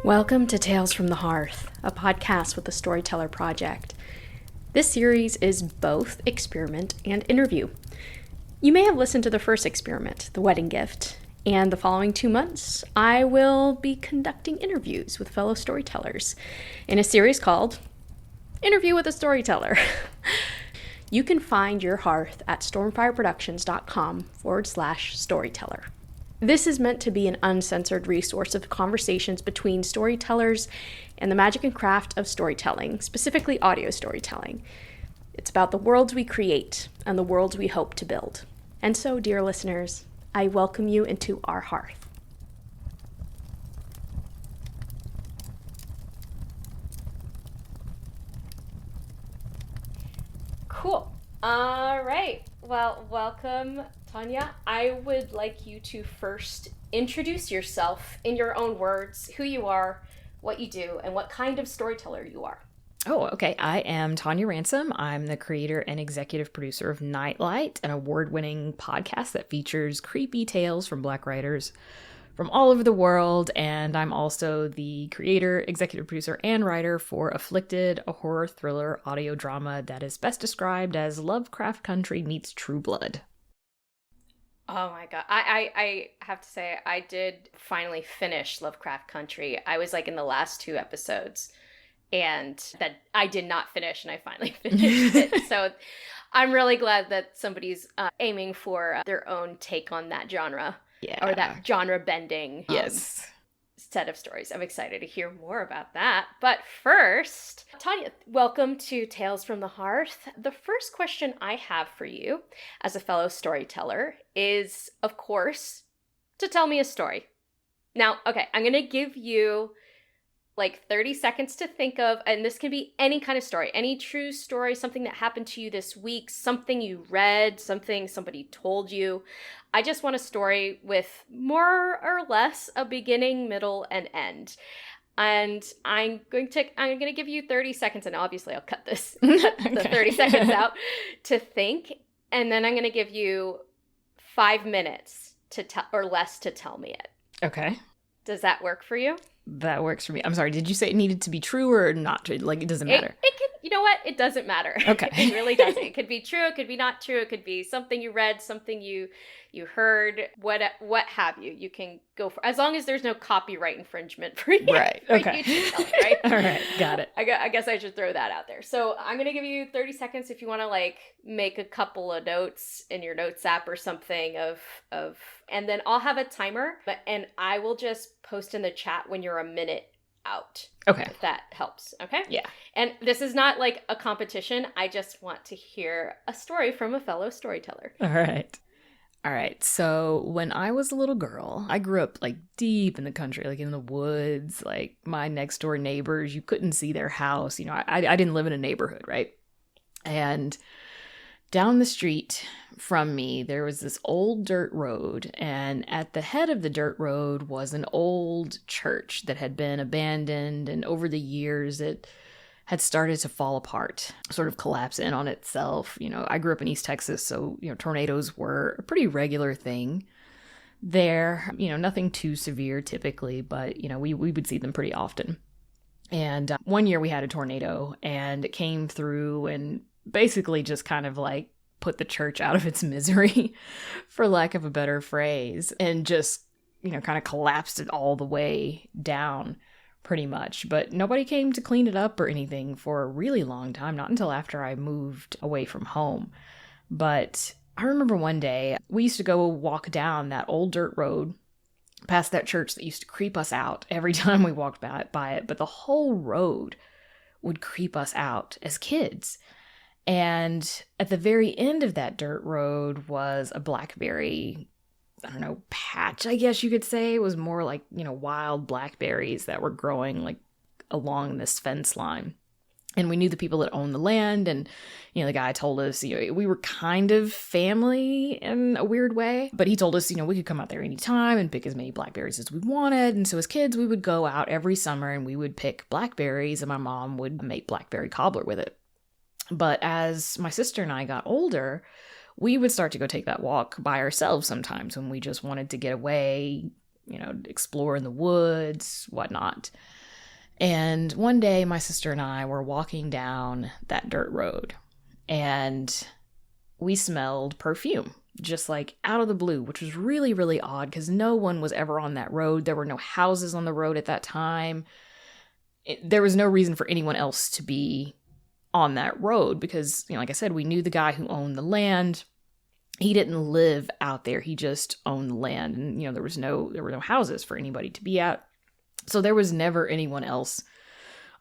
Welcome to Tales from the Hearth, a podcast with the Storyteller Project. This series is both experiment and interview. You may have listened to the first experiment, The Wedding Gift, and the following 2 months, I will be conducting interviews with fellow storytellers in a series called Interview with a Storyteller. You can find your hearth at stormfireproductions.com/storyteller. This is meant to be an uncensored resource of conversations between storytellers and the magic and craft of storytelling, specifically audio storytelling. It's about the worlds we create and the worlds we hope to build. And so, dear listeners, I welcome you into our hearth. Cool. All right. Well, welcome, Tonia. I would like you to first introduce yourself in your own words, who you are, what you do, and what kind of storyteller you are. Oh, okay. I am Tonia Ransom. I'm the creator and executive producer of NIGHTLIGHT, an award-winning podcast that features creepy tales from Black writers from all over the world. And I'm also the creator, executive producer, and writer for Afflicted, a horror thriller audio drama that is best described as Lovecraft Country meets True Blood. Oh my god. I have to say, I did finally finish Lovecraft Country. I was like in the last 2 episodes, and that I did not finish, and I finally finished it. So I'm really glad that somebody's aiming for their own take on that genre. Yeah. Or that genre bending Yes. set of stories. I'm excited to hear more about that. But first, Tonia, welcome to Tales from the Hearth. The first question I have for you as a fellow storyteller is, of course, to tell me a story. Now, okay, I'm going to give you like 30 seconds to think of, and this can be any kind of story, any true story, something that happened to you this week, something you read, something somebody told you. I just want a story with more or less a beginning, middle, and end. And I'm going to give you 30 seconds, and obviously I'll cut the 30 seconds out to think, and then I'm going to give you 5 minutes to or less to tell me it. Okay. Does that work for you? That works for me. I'm sorry, did you say it needed to be true or not true? Like, it doesn't matter. It could, you know what? It doesn't matter. Okay. It really doesn't. It could be true. It could be not true. It could be something you read, something you heard, what have you. You can go for, as long as there's no copyright infringement for you. Right. Okay. You to tell it, right? All right. Got it. I guess I should throw that out there. So I'm going to give you 30 seconds if you want to like make a couple of notes in your notes app or something of, and then I'll have a timer, and I will just post in the chat when you're a minute out. Okay. If that helps. Okay? Yeah. And this is not like a competition. I just want to hear a story from a fellow storyteller. All right. So when I was a little girl, I grew up like deep in the country, like in the woods. Like my next door neighbors, you couldn't see their house. You know, I didn't live in a neighborhood, right? And down the street from me, there was this old dirt road, and at the head of the dirt road was an old church that had been abandoned, and over the years it had started to fall apart, sort of collapse in on itself. You know, I grew up in East Texas, so, you know, tornadoes were a pretty regular thing there. You know, nothing too severe typically, but, you know, we would see them pretty often. And one year we had a tornado, and it came through and basically just kind of like put the church out of its misery, for lack of a better phrase, and just, you know, kind of collapsed it all the way down pretty much. But nobody came to clean it up or anything for a really long time, not until after I moved away from home. But I remember one day we used to go walk down that old dirt road past that church that used to creep us out every time we walked by it, but the whole road would creep us out as kids. And at the very end of that dirt road was a blackberry, I don't know, patch, I guess you could say. It was more like, you know, wild blackberries that were growing like along this fence line. And we knew the people that owned the land, and, you know, the guy told us, you know, we were kind of family in a weird way, but he told us, you know, we could come out there anytime and pick as many blackberries as we wanted. And so as kids, we would go out every summer and we would pick blackberries, and my mom would make blackberry cobbler with it. But as my sister and I got older, we would start to go take that walk by ourselves sometimes when we just wanted to get away, explore in the woods, whatnot. And one day my sister and I were walking down that dirt road, and we smelled perfume, just like out of the blue, which was really, really odd because no one was ever on that road. There were no houses on the road at that time. There was no reason for anyone else to be on that road because, like I said, we knew the guy who owned the land. He didn't live out there. He just owned the land. And, there were no houses for anybody to be at. So there was never anyone else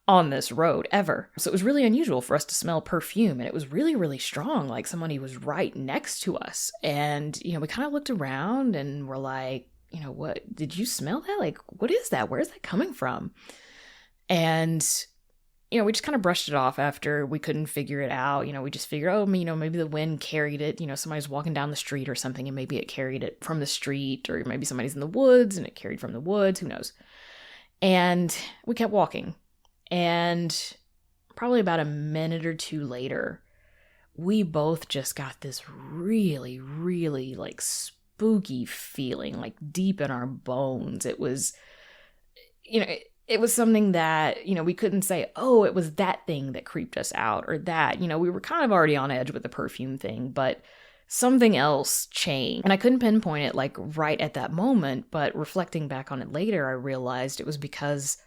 on this road ever. So it was really unusual for us to smell perfume. And it was really, really strong. Like somebody was right next to us. And, we kind of looked around and were like, what, did you smell that? Like, what is that? Where's that coming from? And, we just kind of brushed it off after we couldn't figure it out. We just figured, maybe the wind carried it. Somebody's walking down the street or something, and maybe it carried it from the street, or maybe somebody's in the woods and it carried from the woods. Who knows? And we kept walking. And probably about a minute or two later, we both just got this really, really like spooky feeling, like deep in our bones. It was, it was something that, we couldn't say, oh, it was that thing that creeped us out or that, we were kind of already on edge with the perfume thing, but something else changed. And I couldn't pinpoint it like right at that moment, but reflecting back on it later, I realized it was because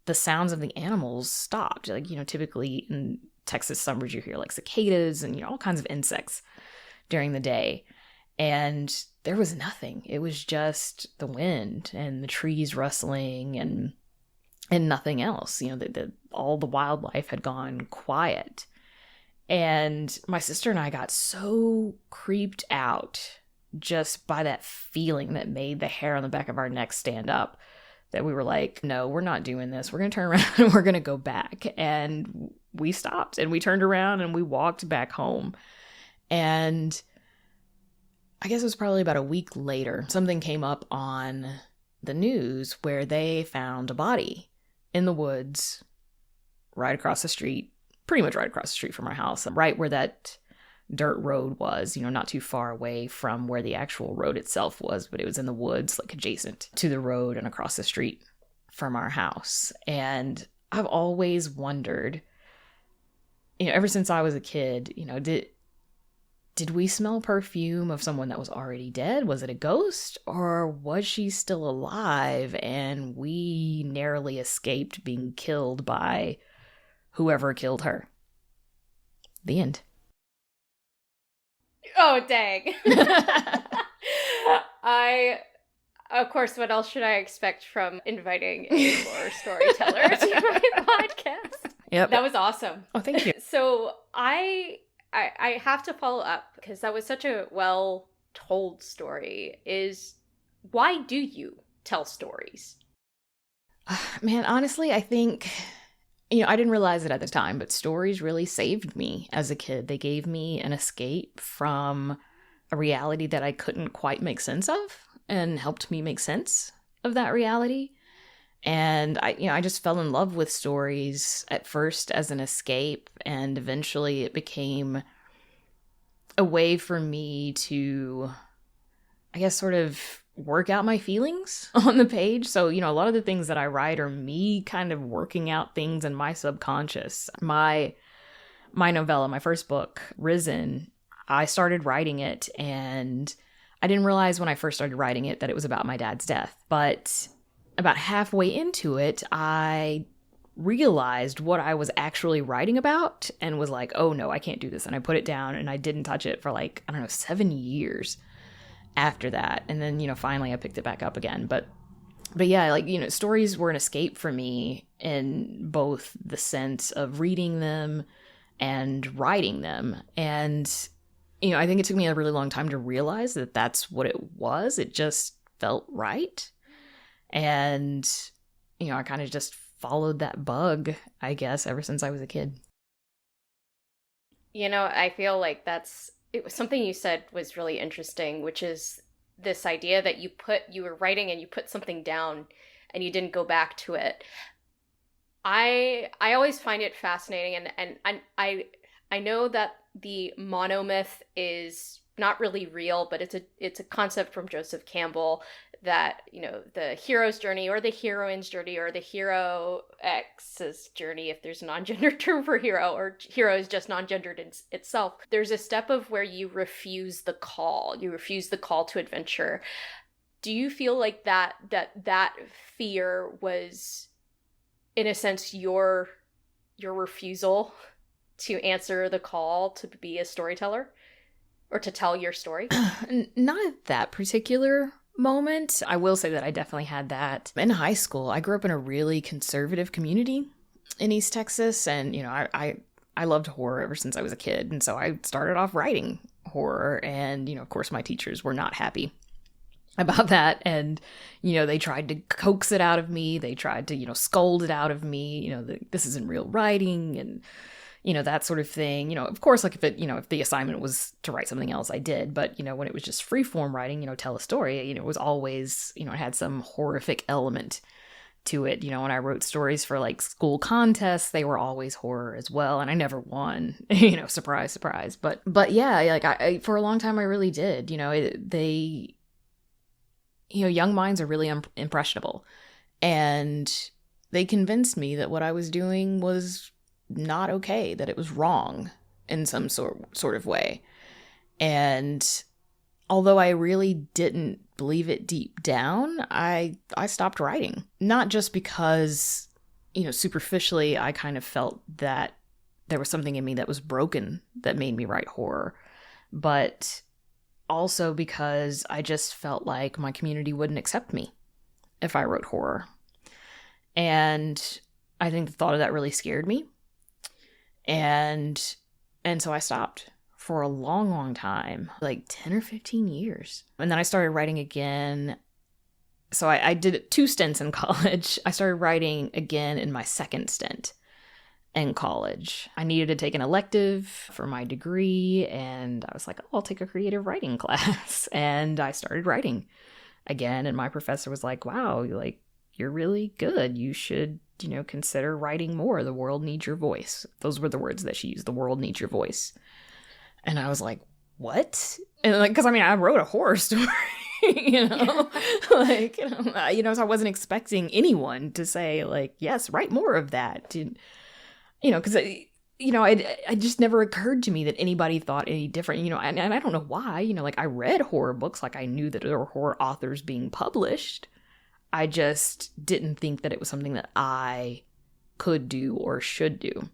the sounds of the animals stopped. Like, typically in Texas summers, you hear like cicadas and, all kinds of insects during the day. And there was nothing. It was just the wind and the trees rustling and nothing else. All the wildlife had gone quiet. And my sister and I got so creeped out just by that feeling that made the hair on the back of our neck stand up that we were like, no, we're not doing this. We're going to turn around and we're going to go back. And we stopped and we turned around and we walked back home. And I guess it was probably about a week later, something came up on the news where they found a body in the woods right across the street, pretty much right across the street from our house, right where that dirt road was, not too far away from where the actual road itself was, but it was in the woods, like adjacent to the road and across the street from our house. And I've always wondered, ever since I was a kid, did we smell perfume of someone that was already dead? Was it a ghost? Or was she still alive and we narrowly escaped being killed by whoever killed her? The end. Oh, dang. Of course, what else should I expect from inviting a horror storyteller to my podcast? Yep. That was awesome. Oh, thank you. So I have to follow up because that was such a well-told story. Is why do you tell stories? Man, honestly, I think, I didn't realize it at the time, but stories really saved me as a kid. They gave me an escape from a reality that I couldn't quite make sense of and helped me make sense of that reality. And I just fell in love with stories at first as an escape, and eventually it became a way for me to, I guess, sort of work out my feelings on the page. So, a lot of the things that I write are me kind of working out things in my subconscious. My novella, my first book, Risen, I started writing it, and I didn't realize when I first started writing it that it was about my dad's death. But about halfway into it, I realized what I was actually writing about and was like, oh no, I can't do this. And I put it down and I didn't touch it for 7 years after that. And then, finally I picked it back up again. But yeah, stories were an escape for me in both the sense of reading them and writing them. And, I think it took me a really long time to realize that that's what it was. It just felt right. And, I kind of just followed that bug, I guess, ever since I was a kid. I feel like it was something you said was really interesting, which is this idea that you were writing and you put something down and you didn't go back to it. I always find it fascinating, and I know that the monomyth is not really real, but it's a concept from Joseph Campbell that, the hero's journey or the heroine's journey or the hero X's journey, if there's a non-gendered term for hero, or hero is just non-gendered in itself. There's a step of where you refuse the call. You refuse the call to adventure. Do you feel like that fear was, in a sense, your refusal to answer the call to be a storyteller or to tell your story? Not at that particular moment. I will say that I definitely had that in high school. I grew up in a really conservative community in East Texas, and I loved horror ever since I was a kid, and so I started off writing horror, and of course my teachers were not happy about that, and they tried to coax it out of me. They tried to scold it out of me. This isn't real writing, and that sort of thing. Of course, like if the assignment was to write something else, I did. But, when it was just free form writing, tell a story, it was always, it had some horrific element to it. When I wrote stories for like school contests, they were always horror as well. And I never won, surprise, surprise. But yeah, like I for a long time, I really did, young minds are really impressionable. And they convinced me that what I was doing was not okay, that it was wrong in some sort of way. And although I really didn't believe it deep down, I stopped writing. Not just because, superficially I kind of felt that there was something in me that was broken that made me write horror, but also because I just felt like my community wouldn't accept me if I wrote horror. And I think the thought of that really scared me. And so I stopped for a long, long time, like 10 or 15 years. And then I started writing again. So I did 2 stints in college. I started writing again in my second stint in college. I needed to take an elective for my degree, and I was like, oh, I'll take a creative writing class. And I started writing again, and my professor was like, wow, like, you're really good. You should consider writing more. The world needs your voice. Those were the words that she used. The world needs your voice. And I was like, what? And like, because I wrote a horror story, so I wasn't expecting anyone to say like, yes, write more of that. Because it just never occurred to me that anybody thought any different, and I don't know why, like I read horror books, like I knew that there were horror authors being published. I just didn't think that it was something that I could do or should do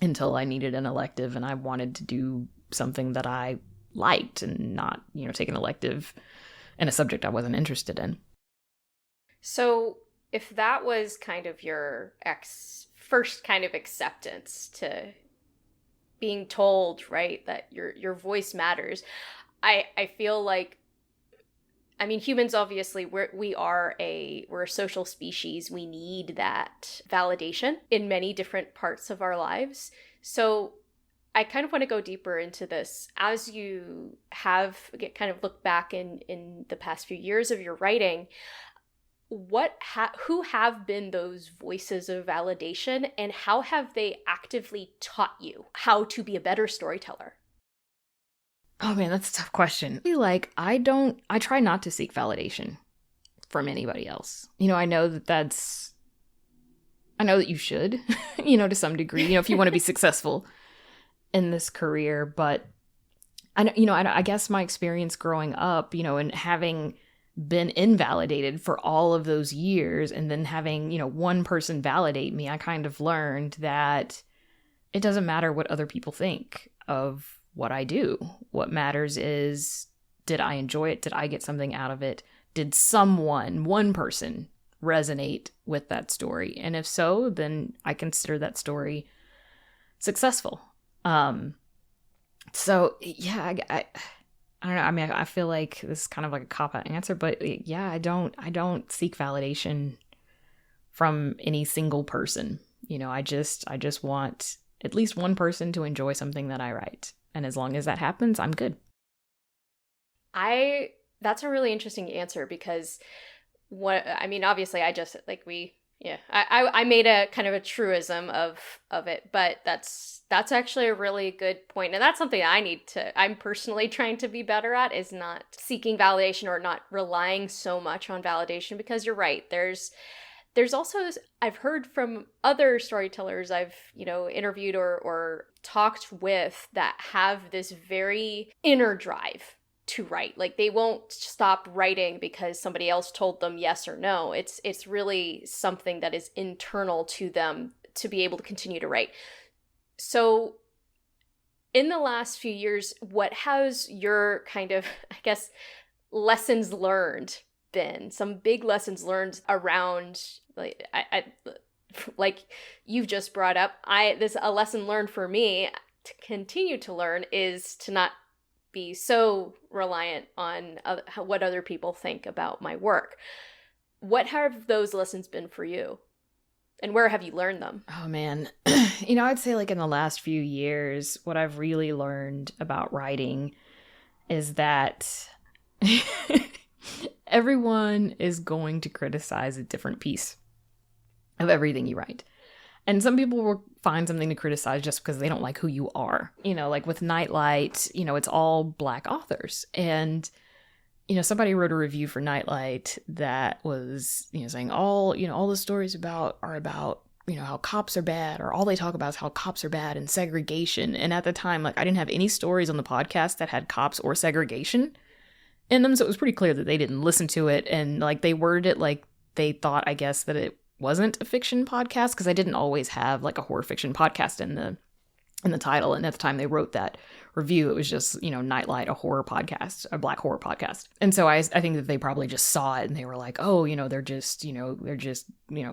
until I needed an elective and I wanted to do something that I liked and not, take an elective in a subject I wasn't interested in. So if that was kind of your first kind of acceptance to being told, right, that your voice matters, I feel like, humans, obviously, we're a social species. We need that validation in many different parts of our lives. So I kind of want to go deeper into this. As you kind of look back in the past few years of your writing, who have been those voices of validation, and how have they actively taught you how to be a better storyteller? Oh man, that's a tough question. Like, I try not to seek validation from anybody else. I know that you should, to some degree, if you want to be successful in this career. But I guess my experience growing up, and having been invalidated for all of those years, and then having, one person validate me, I kind of learned that it doesn't matter what other people think of what I do. What matters is, did I enjoy it? Did I get something out of it? Did one person resonate with that story? And if so, then I consider that story successful. So yeah, I don't know. I feel like this is kind of like a cop-out answer, but yeah, I don't seek validation from any single person. I just want at least one person to enjoy something that I write. And as long as that happens, I'm good. That's a really interesting answer, because obviously I just, like, we Yeah, I made a kind of a truism of it, but that's actually a really good point, and that's something I'm personally trying to be better at, is not seeking validation or not relying so much on validation, because you're right. There's also, I've heard from other storytellers I've, interviewed or talked with that have this very inner drive to write. Like, they won't stop writing because somebody else told them yes or no. It's really something that is internal to them to be able to continue to write. So in the last few years, what has your kind of, I guess, lessons learned been? Some big lessons learned around, like you've just brought up, a lesson learned for me to continue to learn is to not be so reliant on what other people think about my work. What have those lessons been for you? And where have you learned them? Oh, man. I'd say like in the last few years, what I've really learned about writing is that everyone is going to criticize a different piece of everything you write. And some people will find something to criticize just because they don't like who you are. Like with Nightlight, it's all Black authors. And, somebody wrote a review for Nightlight that was, saying all the stories are about, how cops are bad, or all they talk about is how cops are bad and segregation. And at the time, like, I didn't have any stories on the podcast that had cops or segregation in them. So it was pretty clear that they didn't listen to it. And like, they worded it like they thought, I guess, that it wasn't a fiction podcast, because I didn't always have like a horror fiction podcast in the title. And at the time they wrote that review, it was just, Nightlight, a horror podcast, a Black horror podcast. And so I think that they probably just saw it and they were like, oh, they're just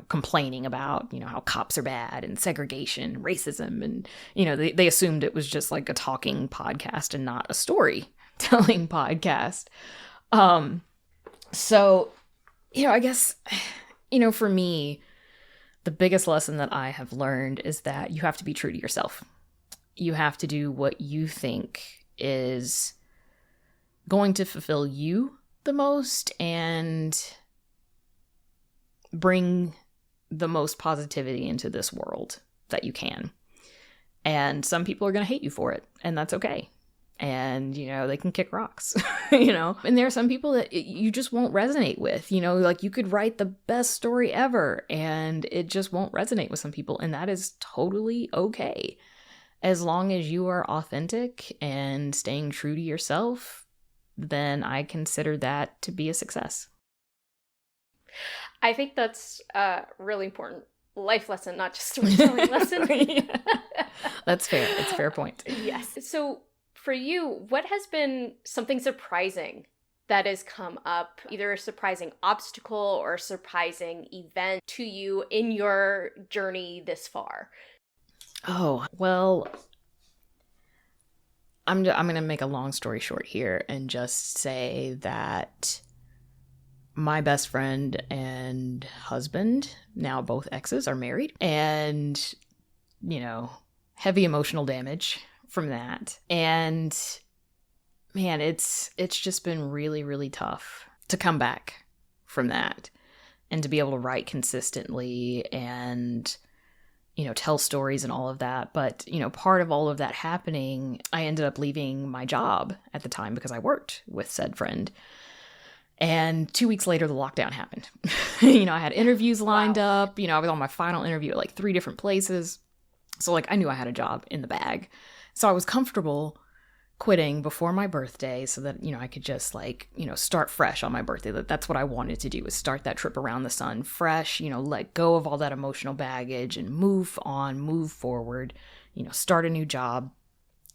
complaining about, how cops are bad and segregation, racism. And, they assumed it was just like a talking podcast and not a storytelling podcast. So, I guess, for me, the biggest lesson that I have learned is that you have to be true to yourself. You have to do what you think is going to fulfill you the most and bring the most positivity into this world that you can. And some people are going to hate you for it, and that's okay. And, they can kick rocks, and there are some people that you just won't resonate with, like you could write the best story ever and it just won't resonate with some people. And that is totally okay. As long as you are authentic and staying true to yourself, then I consider that to be a success. I think that's a really important life lesson, not just storytelling lesson. Yeah. That's fair. It's a fair point. Yes. So for you, what has been something surprising that has come up, either a surprising obstacle or a surprising event to you in your journey this far? Oh, well, I'm going to make a long story short here and just say that my best friend and husband, now both exes, are married. And, heavy emotional damage from that. And man, it's just been really, really tough to come back from that and to be able to write consistently and tell stories and all of that. But, part of all of that happening, I ended up leaving my job at the time because I worked with said friend. And 2 weeks later, the lockdown happened. I had interviews lined up. I was on my final interview at like 3 different places. So like I knew I had a job in the bag. So I was comfortable quitting before my birthday so that, I could just start fresh on my birthday. That's what I wanted to do, was start that trip around the sun fresh, let go of all that emotional baggage and move on, move forward, start a new job.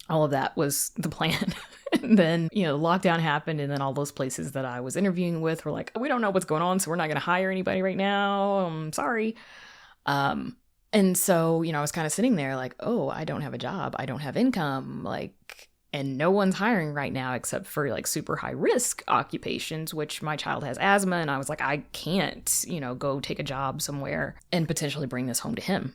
All of that was the plan. And then, lockdown happened, and then all those places that I was interviewing with were like, we don't know what's going on, so we're not going to hire anybody right now. I'm sorry. And so, I was kind of sitting there like, oh, I don't have a job. I don't have income. And no one's hiring right now except for like super high risk occupations, which my child has asthma. And I was like, I can't, go take a job somewhere and potentially bring this home to him.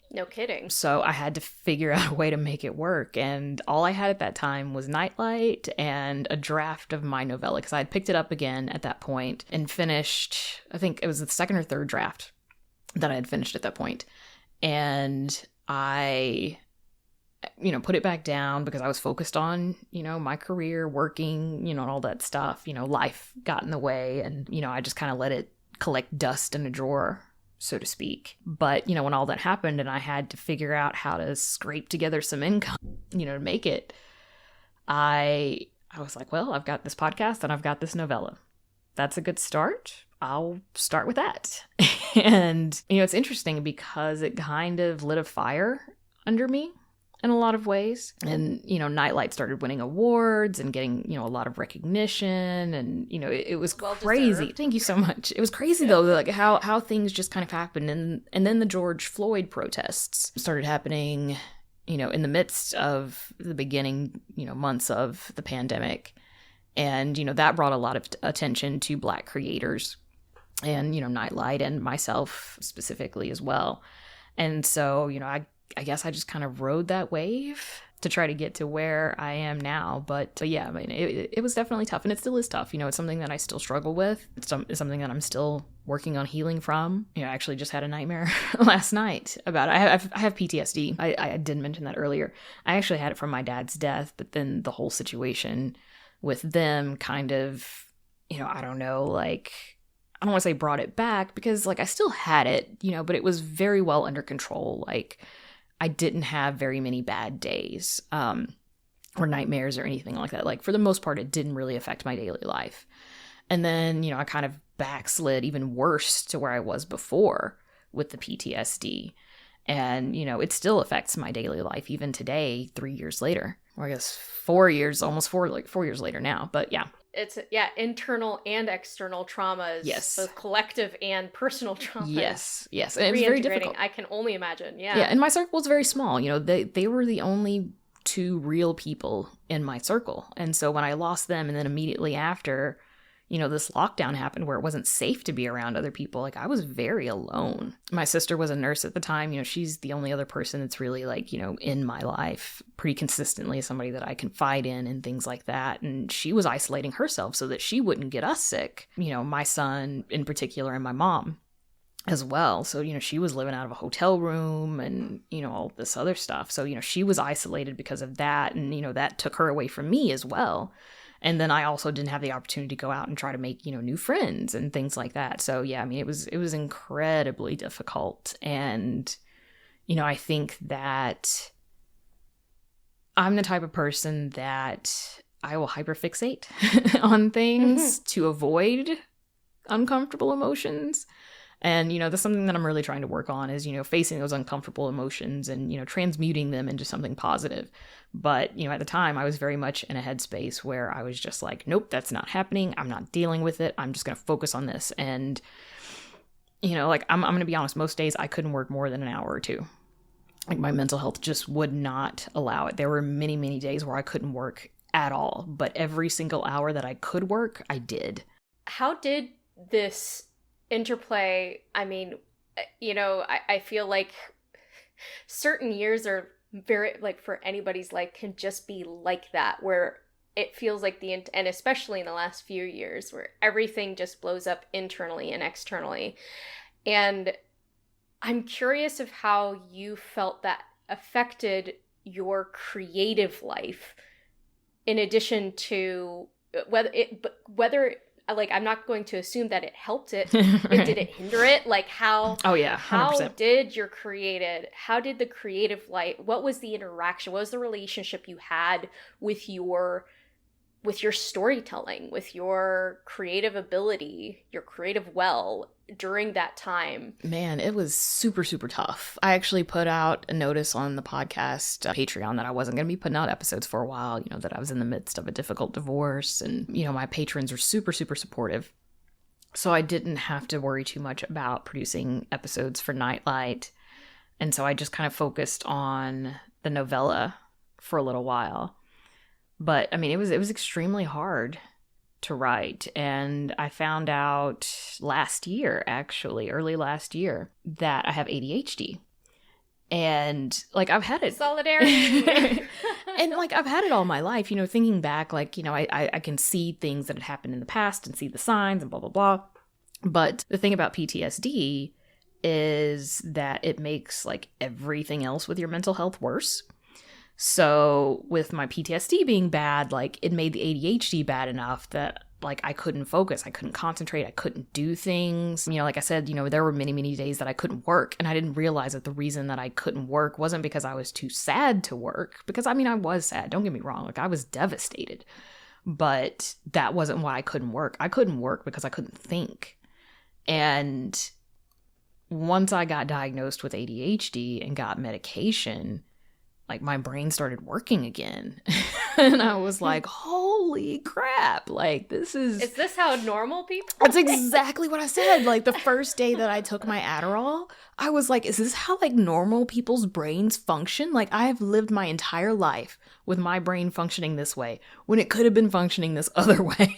No kidding. So I had to figure out a way to make it work. And all I had at that time was Nightlight and a draft of my novella, because I had picked it up again at that point and finished, I think it was the second or third draft that I had finished at that point. And I, put it back down because I was focused on, my career, working, and all that stuff. Life got in the way, and, I just kind of let it collect dust in a drawer, so to speak. But, when all that happened and I had to figure out how to scrape together some income, to make it, I was like, well, I've got this podcast and I've got this novella. That's a good start. I'll start with that. And, it's interesting because it kind of lit a fire under me in a lot of ways. And, NIGHTLIGHT started winning awards and getting, a lot of recognition. And, it was crazy. Well-deserved. Thank you so much. It was crazy, though, like how things just kind of happened. And then the George Floyd protests started happening, in the midst of the beginning, months of the pandemic. And, that brought a lot of attention to Black creators and, NIGHTLIGHT and myself specifically as well. And so, I guess I just kind of rode that wave to try to get to where I am now. But yeah, I mean, it was definitely tough, and it still is tough. It's something that I still struggle with. It's something that I'm still working on healing from. I actually just had a nightmare last night about it. I have PTSD. I didn't mention that earlier. I actually had it from my dad's death, but then the whole situation with them kind of, I don't know, like, I don't want to say brought it back because, like, I still had it, but it was very well under control. Like, I didn't have very many bad days or nightmares or anything like that. Like, for the most part, it didn't really affect my daily life. And then, I kind of backslid even worse to where I was before with the PTSD. And, it still affects my daily life even today, 3 years later. Or I guess 4 years, almost 4 years later now. But yeah. It's, internal and external traumas. Yes. Both collective and personal traumas. Yes. And it was very difficult. I can only imagine, yeah. Yeah, and my circle was very small. They were the only two real people in my circle. And so when I lost them and then immediately after, this lockdown happened where it wasn't safe to be around other people, like, I was very alone. My sister was a nurse at the time. She's the only other person that's really, like, in my life pretty consistently, somebody that I confide in and things like that. And she was isolating herself so that she wouldn't get us sick. My son in particular and my mom as well. So, she was living out of a hotel room and, all this other stuff. So, she was isolated because of that. And, that took her away from me as well. And then I also didn't have the opportunity to go out and try to make, new friends and things like that. So yeah, I mean, it was incredibly difficult. And, I think that I'm the type of person that I will hyperfixate on things to avoid uncomfortable emotions. And, that's something that I'm really trying to work on is, facing those uncomfortable emotions and, transmuting them into something positive. But, at the time, I was very much in a headspace where I was just like, nope, that's not happening. I'm not dealing with it. I'm just going to focus on this. And, like, I'm going to be honest, most days I couldn't work more than an hour or two. Like, my mental health just would not allow it. There were many, many days where I couldn't work at all. But every single hour that I could work, I did. How did this interplay, I mean, I feel like certain years are very, like, for anybody's life can just be like that, where it feels like and especially in the last few years where everything just blows up internally and externally. And I'm curious of how you felt that affected your creative life, in addition to whether like, I'm not going to assume that it helped it. Did it hinder it? Like, how? Oh yeah, 100%. How did the creative life? What was the interaction? What was the relationship you had with your storytelling, with your creative ability, your creative well during that time? Man, it was super, super tough. I actually put out a notice on the podcast Patreon that I wasn't going to be putting out episodes for a while, that I was in the midst of a difficult divorce, and, my patrons were super, super supportive. So I didn't have to worry too much about producing episodes for NIGHTLIGHT. And so I just kind of focused on the novella for a little while. But I mean, it was extremely hard to write. And I found out early last year, that I have ADHD. And like, I've had it. Solidarity. And like, I've had it all my life, thinking back, like, I can see things that had happened in the past and see the signs and blah, blah, blah. But the thing about PTSD is that it makes like everything else with your mental health worse. So with my PTSD being bad, like it made the ADHD bad enough that like I couldn't focus, I couldn't concentrate, I couldn't do things. You know, like I said, you know, there were many, many days that I couldn't work, and I didn't realize that the reason that I couldn't work wasn't because I was too sad to work, because I mean, I was sad, don't get me wrong, like I was devastated, but that wasn't why I couldn't work. I couldn't work because I couldn't think. And once I got diagnosed with ADHD and got medication, like my brain started working again. And I was like, holy crap, like this is this how normal people That's exactly what I said. Like the first day that I took my Adderall, I was like, is this how like normal people's brains function? Like I have lived my entire life with my brain functioning this way when it could have been functioning this other way.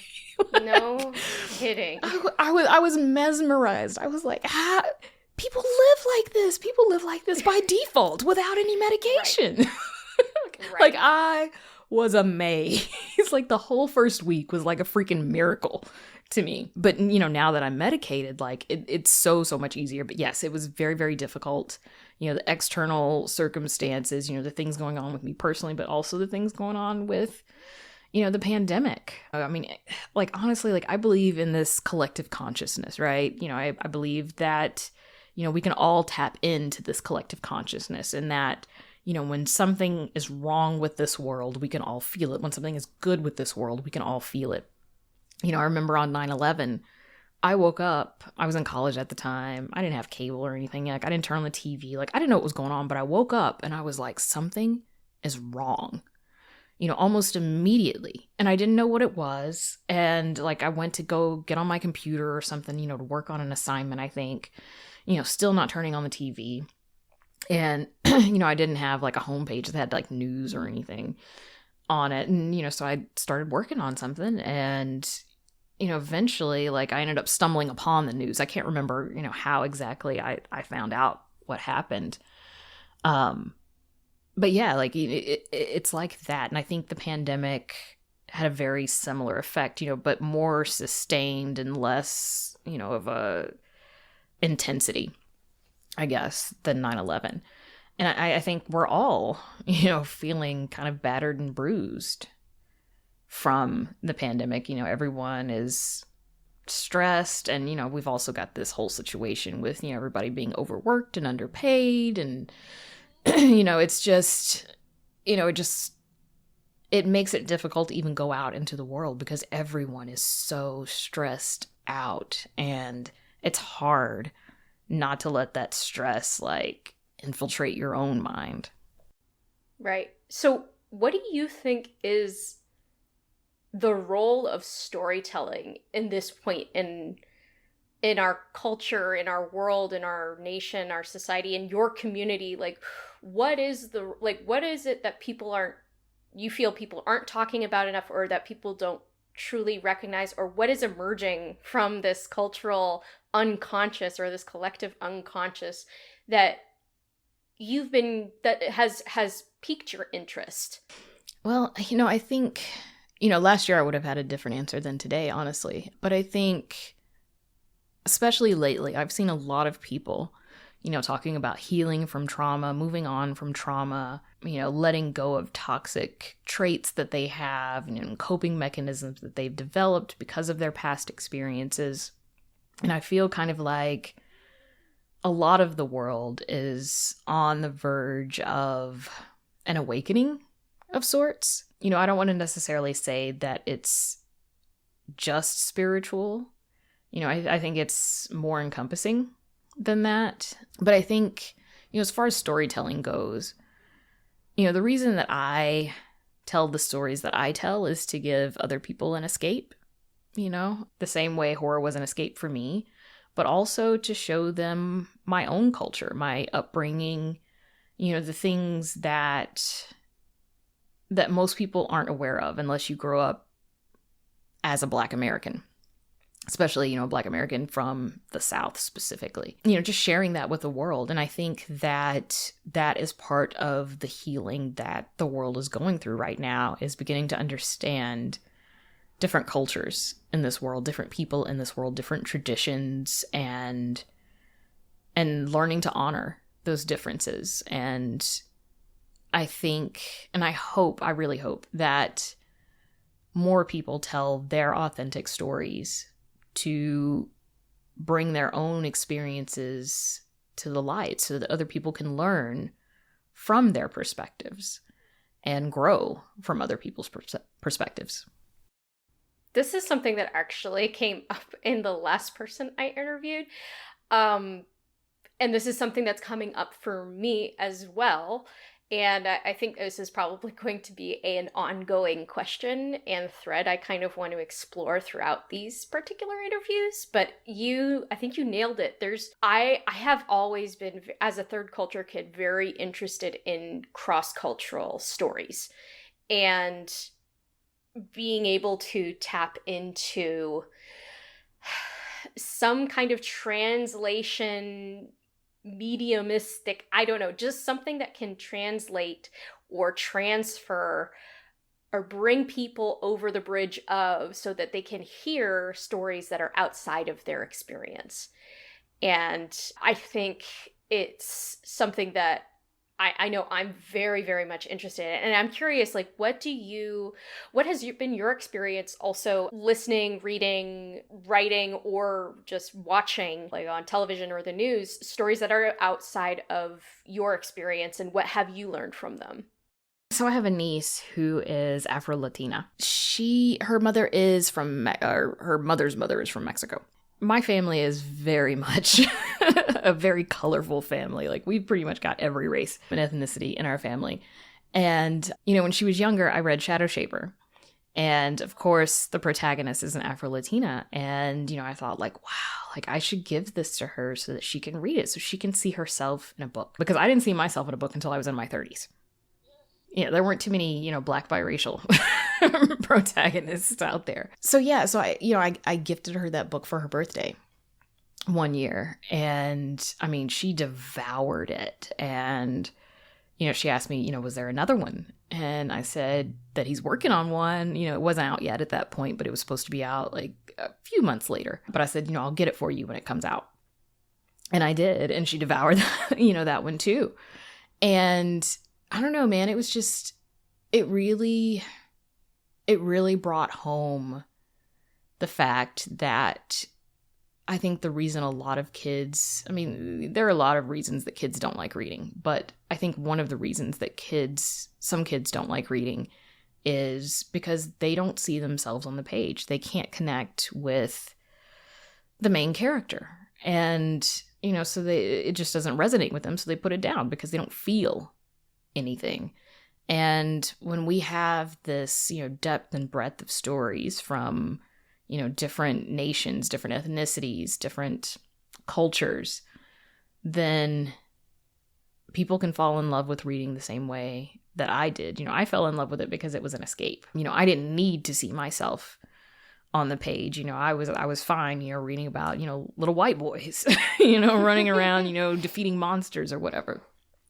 No kidding. I was mesmerized. I was like, people live like this. People live like this by default without any medication. Right. Like I was amazed. Like the whole first week was like a freaking miracle to me. But you know, now that I'm medicated, like it's so much easier. But yes, it was very, very difficult. You know, the external circumstances, you know, the things going on with me personally, but also the things going on with, you know, the pandemic. I mean, like honestly, like I believe in this collective consciousness, right? You know, I believe that, you know, we can all tap into this collective consciousness, and that, you know, when something is wrong with this world, we can all feel it. When something is good with this world, we can all feel it. You know, I remember on 9/11, I woke up, I was in college at the time. I didn't have cable or anything. Like I didn't turn on the TV. Like I didn't know what was going on, but I woke up and I was like, something is wrong, you know, almost immediately. And I didn't know what it was. And like I went to go get on my computer or something, you know, to work on an assignment, I think. You know, still not turning on the TV. And, you know, I didn't have like a homepage that had like news or anything on it. And, you know, so I started working on something, and, you know, eventually like I ended up stumbling upon the news. I can't remember, you know, how exactly I found out what happened. But yeah, like it's like that. And I think the pandemic had a very similar effect, you know, but more sustained and less, you know, of a intensity, I guess, than 9/11. And I think we're all, you know, feeling kind of battered and bruised from the pandemic. You know, everyone is stressed, and, you know, we've also got this whole situation with, you know, everybody being overworked and underpaid, and, you know, it's just, you know, it makes it difficult to even go out into the world because everyone is so stressed out, and it's hard not to let that stress like infiltrate your own mind. Right. So what do you think is the role of storytelling in this point in our culture, in our world, in our nation, our society, in your community? Like what is it that you feel people aren't talking about enough, or that people don't truly recognize, or what is emerging from this cultural unconscious or this collective unconscious that has piqued your interest? Well, you know, I think, you know, last year I would have had a different answer than today, honestly. But I think, especially lately, I've seen a lot of people, you know, talking about healing from trauma, moving on from trauma, you know, letting go of toxic traits that they have, you know, coping mechanisms that they've developed because of their past experiences. And I feel kind of like a lot of the world is on the verge of an awakening of sorts. You know, I don't want to necessarily say that it's just spiritual. You know, I think it's more encompassing than that. But I think, you know, as far as storytelling goes, you know, the reason that I tell the stories that I tell is to give other people an escape, you know, the same way horror was an escape for me, but also to show them my own culture, my upbringing, you know, the things that most people aren't aware of unless you grow up as a Black American. Especially, you know, a Black American from the South specifically. You know, just sharing that with the world. And I think that is part of the healing that the world is going through right now, is beginning to understand different cultures in this world, different people in this world, different traditions, and and learning to honor those differences. And I think, and I really hope that more people tell their authentic stories to bring their own experiences to the light so that other people can learn from their perspectives and grow from other people's perspectives. This is something that actually came up in the last person I interviewed. And this is something that's coming up for me as well. And I think this is probably going to be an ongoing question and thread I kind of want to explore throughout these particular interviews. But I think you nailed it. I have always been, as a third culture kid, very interested in cross-cultural stories. And being able to tap into some kind of translation mediumistic, I don't know, just something that can translate or transfer or bring people over the bridge of, so that they can hear stories that are outside of their experience. And I think it's something that I know I'm very, very much interested in. And I'm curious, like, what has been your experience also listening, reading, writing, or just watching, like on television or the news, stories that are outside of your experience, and what have you learned from them? So I have a niece who is Afro-Latina. Her mother's mother is from Mexico. My family is very much a very colorful family. Like, we've pretty much got every race and ethnicity in our family. And, when she was younger, I read Shadow Shaper. And of course, the protagonist is an Afro-Latina. And, I thought, like, wow, like, I should give this to her so that she can read it, so she can see herself in a book. Because I didn't see myself in a book until I was in my 30s. There weren't too many, Black biracial protagonists out there. So I gifted her that book for her birthday one year. And I mean, she devoured it. And, she asked me, was there another one? And I said that he's working on one. It wasn't out yet at that point, but it was supposed to be out like a few months later. But I said, I'll get it for you when it comes out. And I did. And she devoured, that one too. And I don't know, man, it was just, it really brought home the fact that I think the reason a lot of kids, I mean, there are a lot of reasons that kids don't like reading, but I think one of the reasons that some kids don't like reading is because they don't see themselves on the page. They can't connect with the main character. And, so it just doesn't resonate with them. So they put it down because they don't feel anything. And when we have this, depth and breadth of stories from, different nations, different ethnicities, different cultures, then people can fall in love with reading the same way that I did. I fell in love with it because it was an escape. I didn't need to see myself on the page. I was fine, reading about, little white boys, running around, defeating monsters or whatever.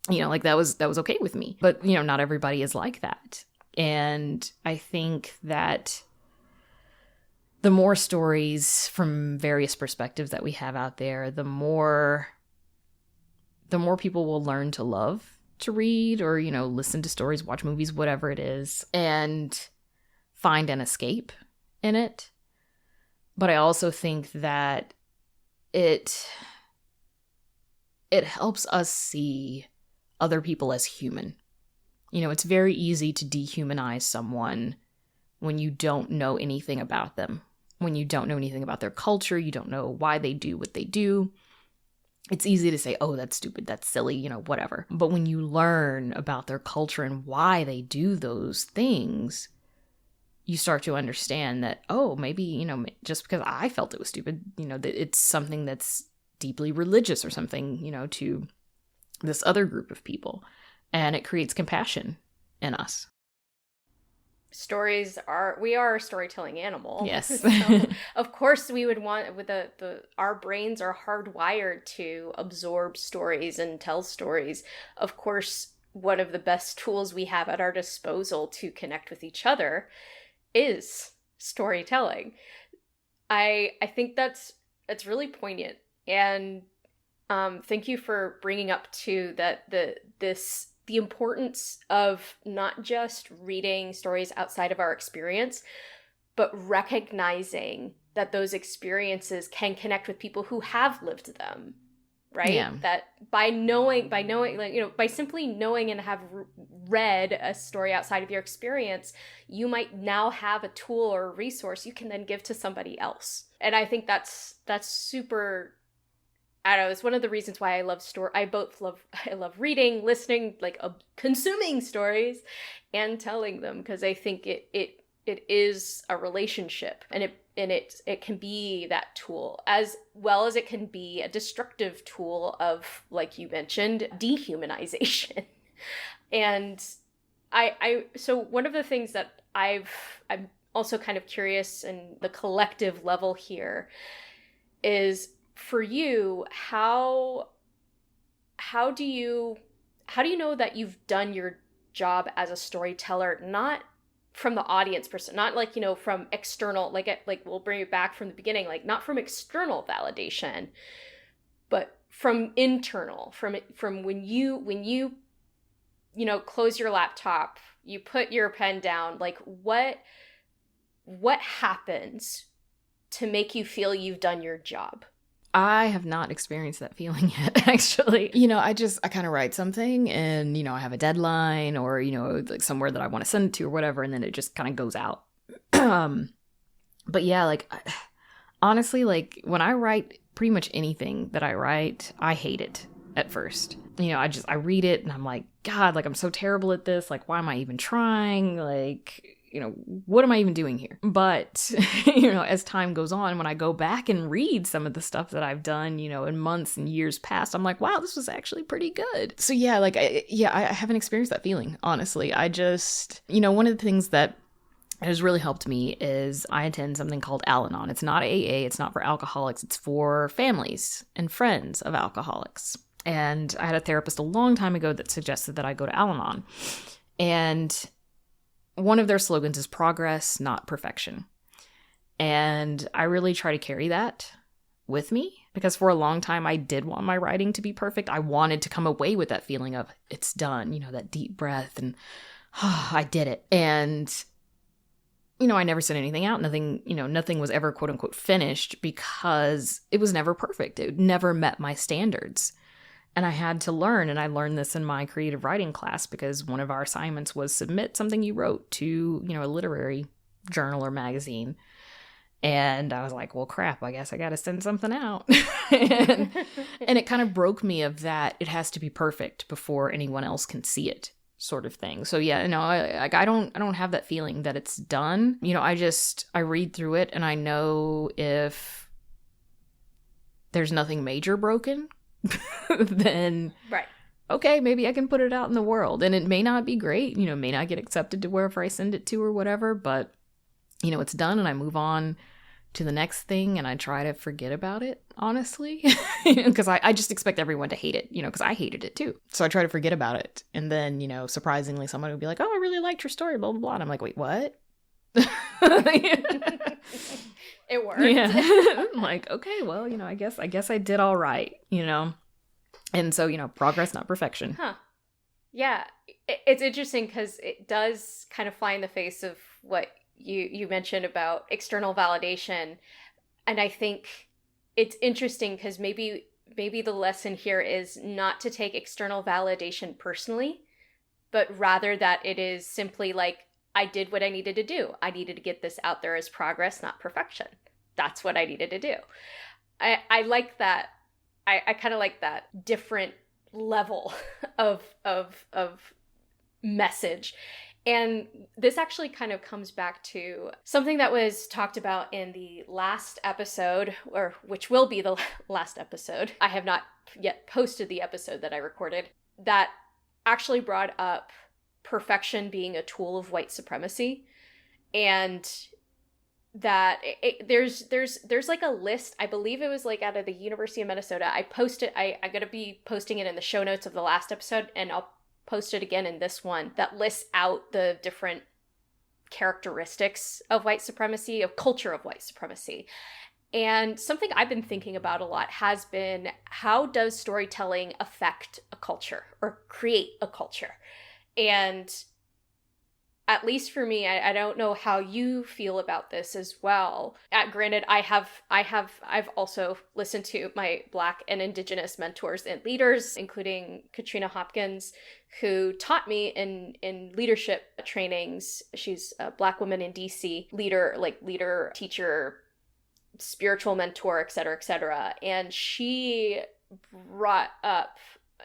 Like that was okay with me. But, not everybody is like that. And I think that the more stories from various perspectives that we have out there, the more people will learn to love to read or, listen to stories, watch movies, whatever it is, and find an escape in it. But I also think that it helps us see other people as human. It's very easy to dehumanize someone when you don't know anything about them, when you don't know anything about their culture, you don't know why they do what they do. It's easy to say, oh, that's stupid, that's silly, whatever. But when you learn about their culture and why they do those things, you start to understand that, oh, maybe, just because I felt it was stupid, that it's something that's deeply religious or something, to this other group of people, and it creates compassion in us. We are a storytelling animal. Yes. So, of course we would want, with our brains are hardwired to absorb stories and tell stories. Of course, one of the best tools we have at our disposal to connect with each other is storytelling. I think that's really poignant. And Thank you for bringing up too that the importance of not just reading stories outside of our experience, but recognizing that those experiences can connect with people who have lived them, right? Yeah. That by knowing, like, you know, by simply knowing and have read a story outside of your experience, you might now have a tool or a resource you can then give to somebody else. And I think that's super, I don't know, it's one of the reasons why I love I love reading, listening, like consuming stories and telling them, because I think it is a relationship, and it can be that tool, as well as it can be a destructive tool of, like you mentioned, dehumanization. And so one of the things that I'm also kind of curious in the collective level here is, for you, how do you know that you've done your job as a storyteller, not from the audience person, not like, you know, from external, like we'll bring it back from the beginning, like not from external validation, but from internal, from when you know, close your laptop, you put your pen down, like what happens to make you feel you've done your job? I have not experienced that feeling yet, actually. You know, I kind of write something and, you know, I have a deadline or, you know, like somewhere that I want to send it to or whatever, and then it just kind of goes out. But yeah, like, honestly, like when I write pretty much anything that I write, I hate it at first. You know, I read it and I'm like, God, like I'm so terrible at this. Like, why am I even trying? Like, you know, what am I even doing here? But, you know, as time goes on, when I go back and read some of the stuff that I've done, you know, in months and years past, I'm like, wow, this was actually pretty good. So yeah, like, I haven't experienced that feeling, honestly. I just, you know, one of the things that has really helped me is I attend something called Al-Anon. It's not AA, it's not for alcoholics, it's for families and friends of alcoholics. And I had a therapist a long time ago that suggested that I go to Al-Anon. And one of their slogans is progress, not perfection. And I really try to carry that with me, because for a long time I did want my writing to be perfect. I wanted to come away with that feeling of it's done, you know, that deep breath and I did it. And, you know, I never sent anything out. Nothing was ever quote unquote finished because it was never perfect. It never met my standards. And I had to learn, and I learned this in my creative writing class because one of our assignments was submit something you wrote to, you know, a literary journal or magazine. And I was like, well, crap, I guess I got to send something out. and it kind of broke me of that it has to be perfect before anyone else can see it, sort of thing. So yeah, no, I don't have that feeling that it's done. You know, I read through it and I know if there's nothing major broken, then right, okay, maybe I can put it out in the world. And it may not be great, you know, may not get accepted to wherever I send it to or whatever, but, you know, it's done and I move on to the next thing and I try to forget about it, honestly. Because I just expect everyone to hate it, you know, because I hated it too. So I try to forget about it. And then, you know, surprisingly, someone would be like, oh, I really liked your story, blah, blah, blah. And I'm like, wait, what? It worked. Yeah. I'm like, okay, well, you know, I guess I did all right, you know. And so, you know, progress, not perfection. Huh. Yeah. It's interesting because it does kind of fly in the face of what you mentioned about external validation. And I think it's interesting because maybe the lesson here is not to take external validation personally, but rather that it is simply like, I did what I needed to do. I needed to get this out there as progress, not perfection. That's what I needed to do. I like that. I kind of like that different level of message. And this actually kind of comes back to something that was talked about in the last episode, or which will be the last episode. I have not yet posted the episode that I recorded, that actually brought up perfection being a tool of white supremacy. And that there's like a list, I believe it was like out of the University of Minnesota. I'm going to be posting it in the show notes of the last episode, and I'll post it again in this one, that lists out the different characteristics of white supremacy, of culture of white supremacy. And something I've been thinking about a lot has been, how does storytelling affect a culture or create a culture? And at least for me, I don't know how you feel about this as well. Granted, I've also listened to my Black and Indigenous mentors and leaders, including Katrina Hopkins, who taught me in leadership trainings. She's a Black woman in DC, leader, teacher, spiritual mentor, et cetera, et cetera. And she brought up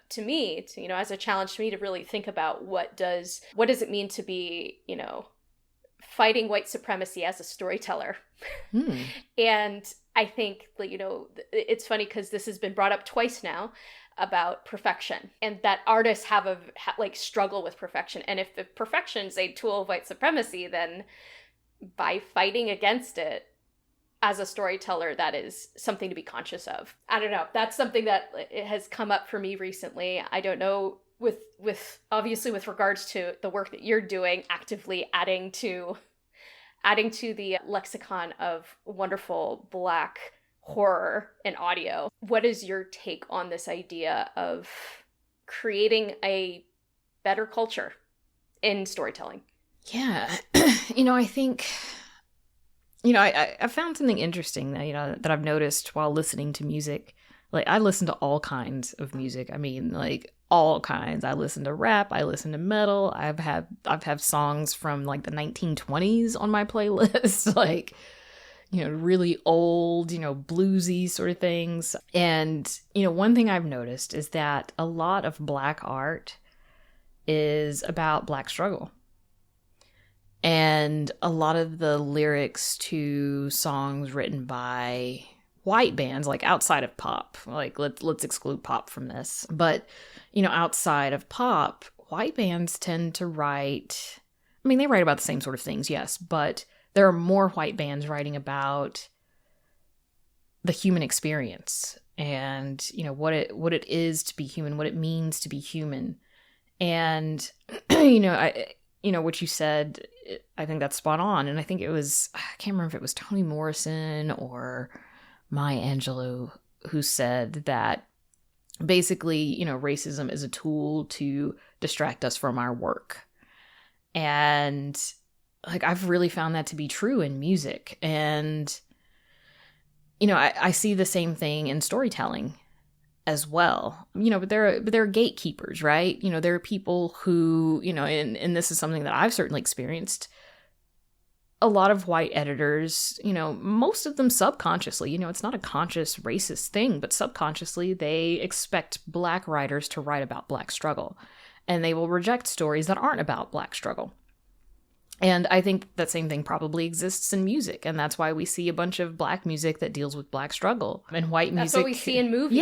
to me, as a challenge to me to really think about what does it mean to be, fighting white supremacy as a storyteller. And I think, it's funny because this has been brought up twice now about perfection, and that artists have struggle with perfection. And if the perfection is a tool of white supremacy, then by fighting against it as a storyteller, that is something to be conscious of. I don't know. That's something that has come up for me recently. I don't know, with obviously with regards to the work that you're doing, actively adding to the lexicon of wonderful Black horror and audio. What is your take on this idea of creating a better culture in storytelling? Yeah. I think, I found something interesting that, that I've noticed while listening to music. Like, I listen to all kinds of music. I mean, like, all kinds. I listen to rap. I listen to metal. I've had songs from like the 1920s on my playlist. Like, really old, bluesy sort of things. And, one thing I've noticed is that a lot of Black art is about Black struggle. And a lot of the lyrics to songs written by white bands, like outside of pop, like let's exclude pop from this, but outside of pop, white bands tend to write, they write about the same sort of things, yes, but there are more white bands writing about the human experience and what it is to be human, what it means to be human. And what you said, I think that's spot on. And I think I can't remember if it was Toni Morrison or Maya Angelou who said that basically, racism is a tool to distract us from our work. And like, I've really found that to be true in music. And, I see the same thing in storytelling as well, but there are gatekeepers, right? There are people who, and this is something that I've certainly experienced. A lot of white editors, most of them subconsciously, it's not a conscious racist thing, but subconsciously they expect Black writers to write about Black struggle, and they will reject stories that aren't about Black struggle. And I think that same thing probably exists in music, and that's why we see a bunch of Black music that deals with Black struggle. And white music... That's what we see in movies.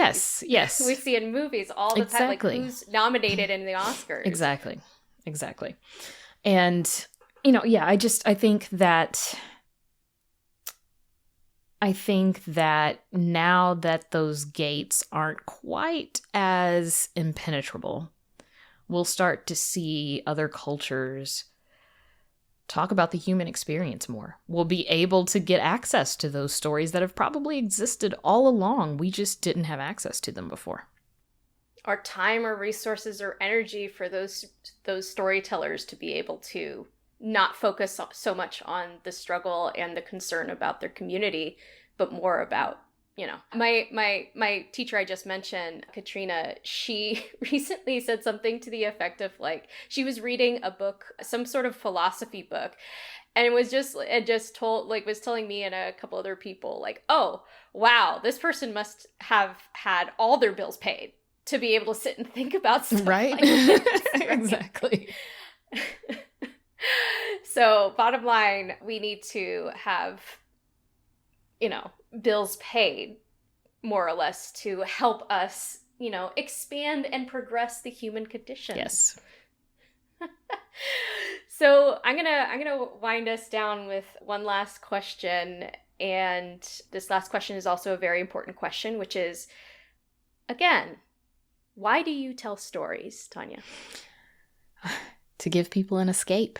Yes. We see in movies all the time, like who's nominated in the Oscars. Exactly. And, I think that now that those gates aren't quite as impenetrable, we'll start to see other cultures talk about the human experience more. We'll be able to get access to those stories that have probably existed all along. We just didn't have access to them before. Or time or resources or energy for those storytellers to be able to not focus so much on the struggle and the concern about their community, but more about, my teacher I just mentioned, Katrina, she recently said something to the effect of like, she was reading a book, some sort of philosophy book, and was telling me and a couple other people like, oh, wow, this person must have had all their bills paid to be able to sit and think about stuff right? like this. Right? Exactly. So bottom line, we need to have, bills paid more or less to help us, expand and progress the human condition. Yes. So I'm gonna wind us down with one last question. And this last question is also a very important question, which is, again, why do you tell stories, Tonia? To give people an escape.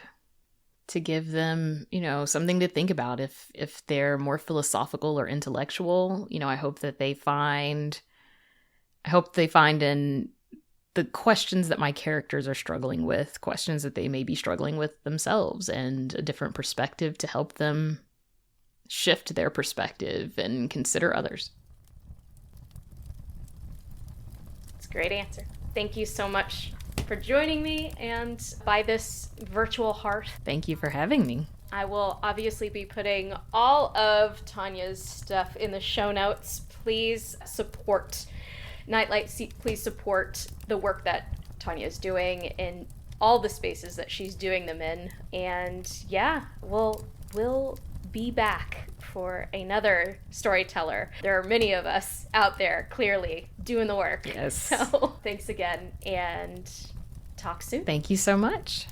to give them, something to think about if they're more philosophical or intellectual. I hope they find in the questions that my characters are struggling with, questions that they may be struggling with themselves, and a different perspective to help them shift their perspective and consider others. It's a great answer. Thank you so much for joining me and by this virtual hearth. Thank you for having me. I will obviously be putting all of Tonia's stuff in the show notes. Please support Nightlight. Please support the work that Tonia is doing in all the spaces that she's doing them in. And yeah, we'll be back for another storyteller. There are many of us out there clearly doing the work. Yes. So thanks again and talk soon. Thank you so much.